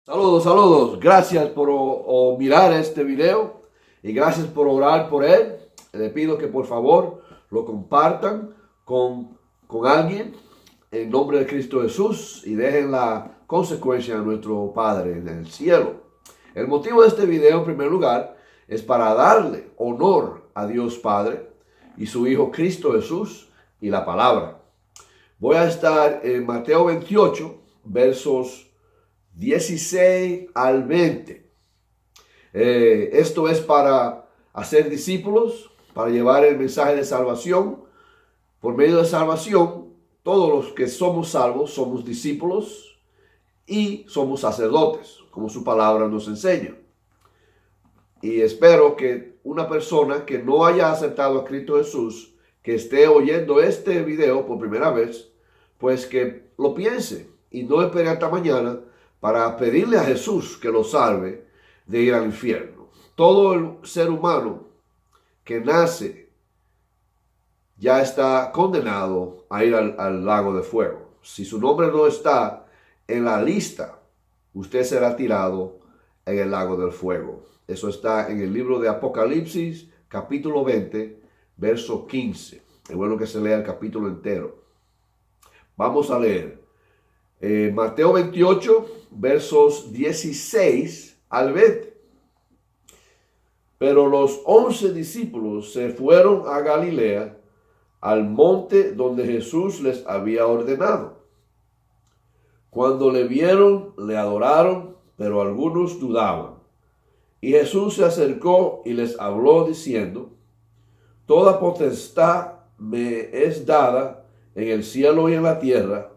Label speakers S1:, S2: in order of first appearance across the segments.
S1: Saludos, saludos. Gracias por mirar este video y gracias por orar por él. Le pido que por favor lo compartan con alguien en nombre de Cristo Jesús y dejen la consecuencia a nuestro Padre en el cielo. El motivo de este video, en primer lugar, es para darle honor a Dios Padre y su Hijo Cristo Jesús y la palabra. Voy a estar en Mateo 28, versos 16 al 20. Esto es para hacer discípulos, para llevar el mensaje de salvación. Por medio de salvación, todos los que somos salvos somos discípulos y somos sacerdotes, como su palabra nos enseña. Y espero que una persona que no haya aceptado a Cristo Jesús, que esté oyendo este video por primera vez, pues que lo piense y no espere hasta mañana para pedirle a Jesús que lo salve de ir al infierno. Todo el ser humano que nace ya está condenado a ir al lago de fuego. Si su nombre no está en la lista, usted será tirado en el lago del fuego. Eso está en el libro de Apocalipsis, capítulo 20, verso 15. Es bueno que se lea el capítulo entero. Vamos a leer Mateo 28, versos 16 al 20. Pero los 11 discípulos se fueron a Galilea, al monte donde Jesús les había ordenado. Cuando le vieron, le adoraron, pero algunos dudaban. Y Jesús se acercó y les habló diciendo: Toda potestad me es dada en el cielo y en la tierra.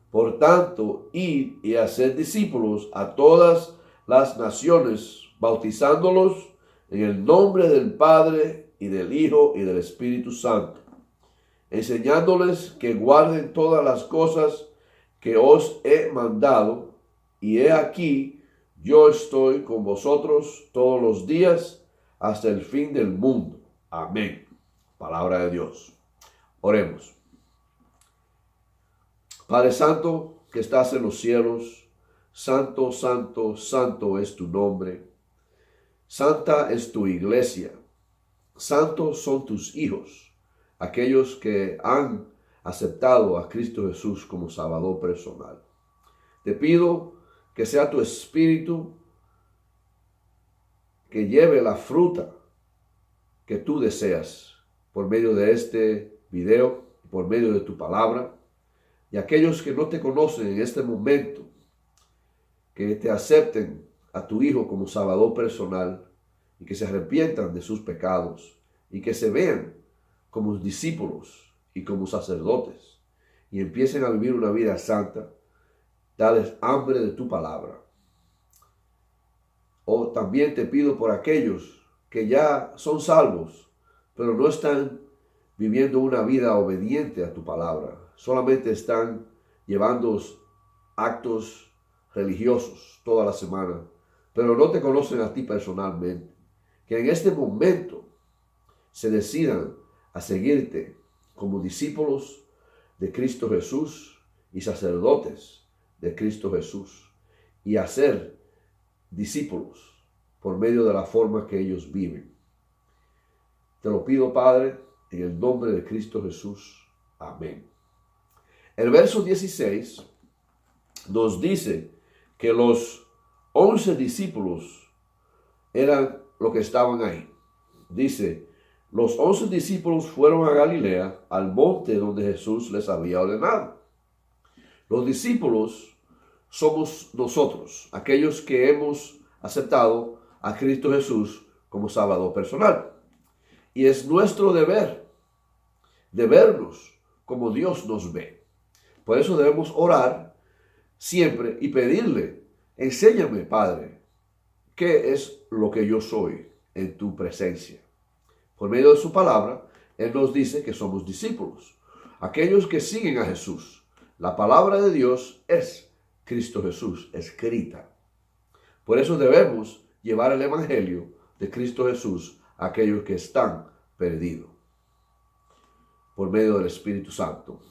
S1: Por tanto, id y haced discípulos a todas las naciones, bautizándolos en el nombre del Padre y del Hijo y del Espíritu Santo, enseñándoles que guarden todas las cosas que os he mandado, y he aquí, yo estoy con vosotros todos los días hasta el fin del mundo. Amén. Palabra de Dios. Oremos. Padre Santo, que estás en los cielos, santo, santo, santo es tu nombre. Santa es tu iglesia. Santos son tus hijos, aquellos que han aceptado a Cristo Jesús como Salvador personal. Te pido que sea tu Espíritu que lleve la fruta que tú deseas por medio de este video, por medio de tu palabra. Y aquellos que no te conocen en este momento, que te acepten a tu Hijo como Salvador personal y que se arrepientan de sus pecados y que se vean como discípulos y como sacerdotes y empiecen a vivir una vida santa, dales hambre de tu palabra. O también te pido por aquellos que ya son salvos, pero no están viviendo una vida obediente a tu palabra. Solamente están llevando actos religiosos toda la semana, pero no te conocen a ti personalmente. Que en este momento se decidan a seguirte como discípulos de Cristo Jesús y sacerdotes de Cristo Jesús y a ser discípulos por medio de la forma que ellos viven. Te lo pido, Padre, en el nombre de Cristo Jesús. Amén. El verso 16 nos dice que los 11 discípulos eran los que estaban ahí. Dice, los 11 discípulos fueron a Galilea, al monte donde Jesús les había ordenado. Los discípulos somos nosotros, aquellos que hemos aceptado a Cristo Jesús como Salvador personal. Y es nuestro deber de vernos como Dios nos ve. Por eso debemos orar siempre y pedirle: enséñame, Padre, qué es lo que yo soy en tu presencia. Por medio de su palabra, Él nos dice que somos discípulos, aquellos que siguen a Jesús. La palabra de Dios es Cristo Jesús, escrita. Por eso debemos llevar el evangelio de Cristo Jesús a aquellos que están perdidos, por medio del Espíritu Santo.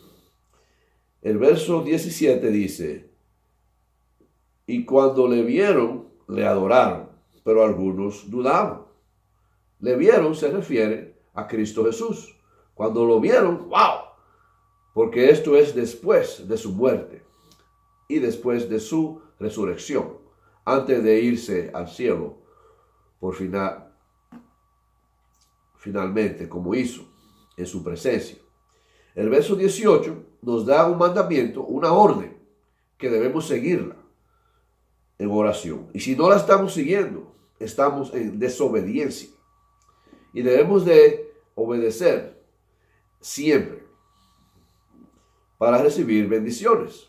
S1: El verso 17 dice: y cuando le vieron, le adoraron, pero algunos dudaban. Le vieron se refiere a Cristo Jesús. Cuando lo vieron, ¡wow! Porque esto es después de su muerte y después de su resurrección, antes de irse al cielo por finalmente, como hizo en su presencia. El verso 18 nos da un mandamiento, una orden, que debemos seguirla en oración. Y si no la estamos siguiendo, estamos en desobediencia. Y debemos de obedecer siempre para recibir bendiciones.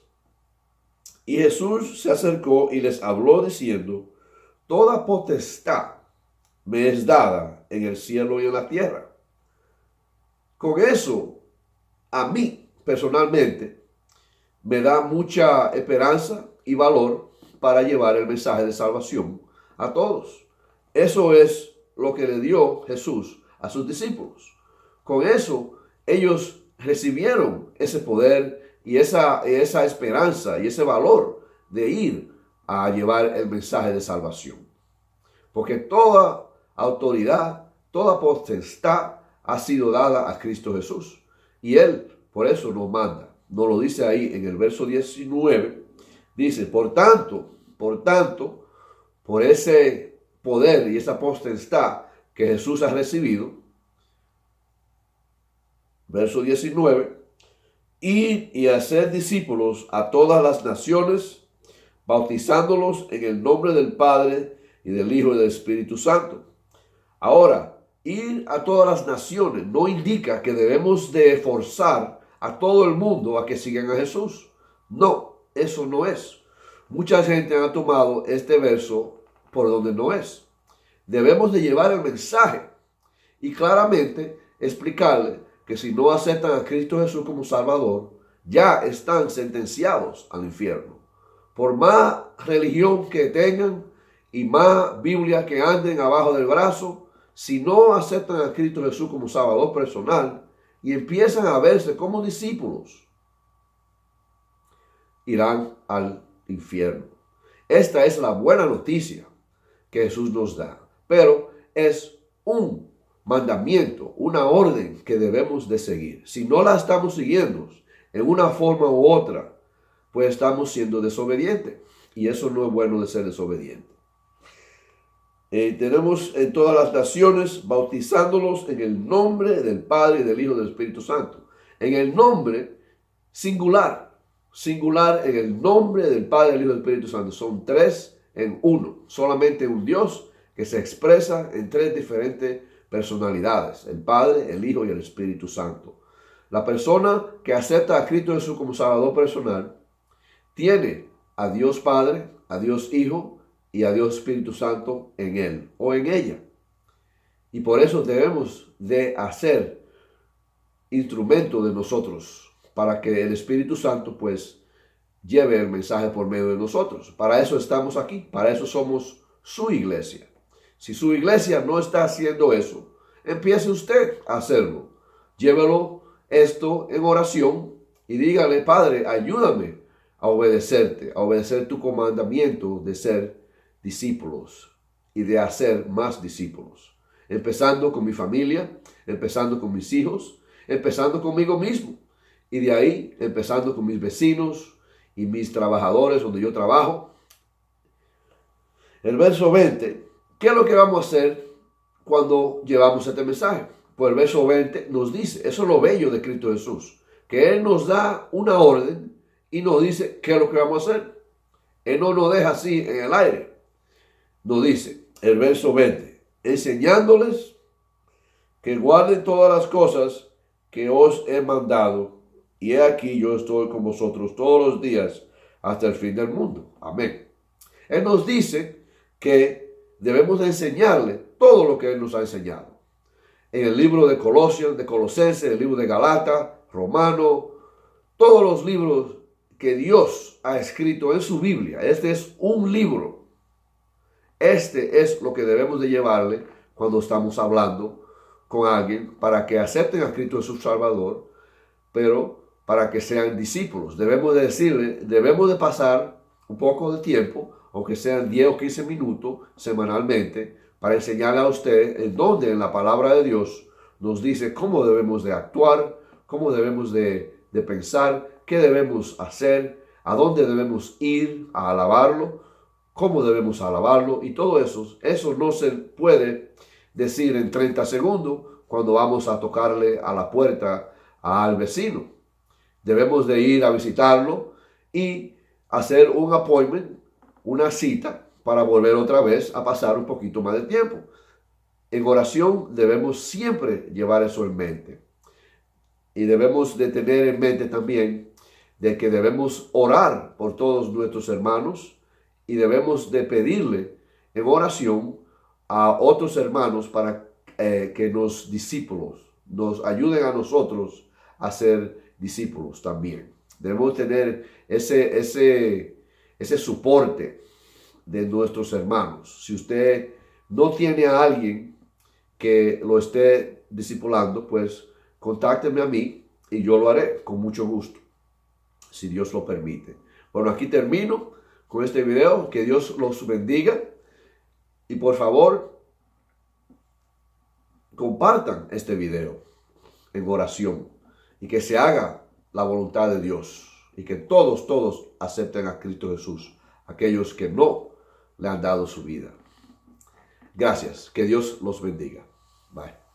S1: Y Jesús se acercó y les habló diciendo: toda potestad me es dada en el cielo y en la tierra. Con eso, a mí personalmente, me da mucha esperanza y valor para llevar el mensaje de salvación a todos. Eso es lo que le dio Jesús a sus discípulos. Con eso, ellos recibieron ese poder y esa esperanza y ese valor de ir a llevar el mensaje de salvación. Porque toda autoridad, toda potestad ha sido dada a Cristo Jesús. Y Él, por eso nos manda. Nos lo dice ahí en el verso 19. Dice, por tanto, por ese poder y esa potestad que Jesús ha recibido, verso 19, ir y hacer discípulos a todas las naciones, bautizándolos en el nombre del Padre y del Hijo y del Espíritu Santo. Ahora, ir a todas las naciones no indica que debemos de forzar a todo el mundo a que sigan a Jesús. No, eso no es. Mucha gente ha tomado este verso por donde no es. Debemos de llevar el mensaje y claramente explicarle que si no aceptan a Cristo Jesús como Salvador, ya están sentenciados al infierno. Por más religión que tengan y más Biblia que anden abajo del brazo, si no aceptan a Cristo Jesús como Salvador personal y empiezan a verse como discípulos, irán al infierno. Esta es la buena noticia que Jesús nos da, pero es un mandamiento, una orden que debemos de seguir. Si no la estamos siguiendo en una forma u otra, pues estamos siendo desobedientes. Y eso no es bueno de ser desobediente. Tenemos en todas las naciones bautizándolos en el nombre del Padre y del Hijo y del Espíritu Santo. En el nombre singular en el nombre del Padre, del Hijo y del Espíritu Santo. Son tres en uno, solamente un Dios que se expresa en tres diferentes personalidades: el Padre, el Hijo y el Espíritu Santo. La persona que acepta a Cristo Jesús como Salvador personal tiene a Dios Padre, a Dios Hijo y a Dios Espíritu Santo en él o en ella. Y por eso debemos de hacer instrumento de nosotros para que el Espíritu Santo pues lleve el mensaje por medio de nosotros. Para eso estamos aquí, para eso somos su iglesia. Si su iglesia no está haciendo eso, empiece usted a hacerlo. Llévelo esto en oración y dígale: Padre, ayúdame a obedecerte, a obedecer tu comandamiento de ser discípulos y de hacer más discípulos. Empezando con mi familia, empezando con mis hijos, empezando conmigo mismo. Y de ahí, empezando con mis vecinos y mis trabajadores donde yo trabajo. El verso 20, ¿qué es lo que vamos a hacer cuando llevamos este mensaje? Pues el verso 20 nos dice, eso es lo bello de Cristo Jesús, que Él nos da una orden y nos dice qué es lo que vamos a hacer. Él no nos deja así en el aire. Nos dice, el verso 20, enseñándoles que guarden todas las cosas que os he mandado, y he aquí yo estoy con vosotros todos los días hasta el fin del mundo. Amén. Él nos dice que debemos de enseñarle todo lo que Él nos ha enseñado. En el libro de Colosenses, el libro de Galatas, Romano, todos los libros que Dios ha escrito en su Biblia. Este es un libro. Este es lo que debemos de llevarle cuando estamos hablando con alguien para que acepten a Cristo Jesús Salvador, pero para que sean discípulos. Debemos de decirle, debemos de pasar un poco de tiempo, aunque sean 10 o 15 minutos semanalmente, para enseñarle a usted en dónde en la palabra de Dios nos dice cómo debemos de actuar, cómo debemos de pensar, qué debemos hacer, a dónde debemos ir a alabarlo, cómo debemos alabarlo, y todo eso no se puede decir en 30 segundos cuando vamos a tocarle a la puerta al vecino. Debemos de ir a visitarlo y hacer un appointment, una cita, para volver otra vez a pasar un poquito más de tiempo. En oración debemos siempre llevar eso en mente. Y debemos de tener en mente también de que debemos orar por todos nuestros hermanos y debemos de pedirle en oración a otros hermanos para que nos discípulos nos ayuden a nosotros a ser discípulos también. Debemos tener ese soporte de nuestros hermanos. Si usted no tiene a alguien que lo esté discipulando, pues contácteme a mí y yo lo haré con mucho gusto, si Dios lo permite. Bueno, aquí termino con este video. Que Dios los bendiga y por favor compartan este video en oración y que se haga la voluntad de Dios y que todos acepten a Cristo Jesús, aquellos que no le han dado su vida. Gracias, que Dios los bendiga. Bye.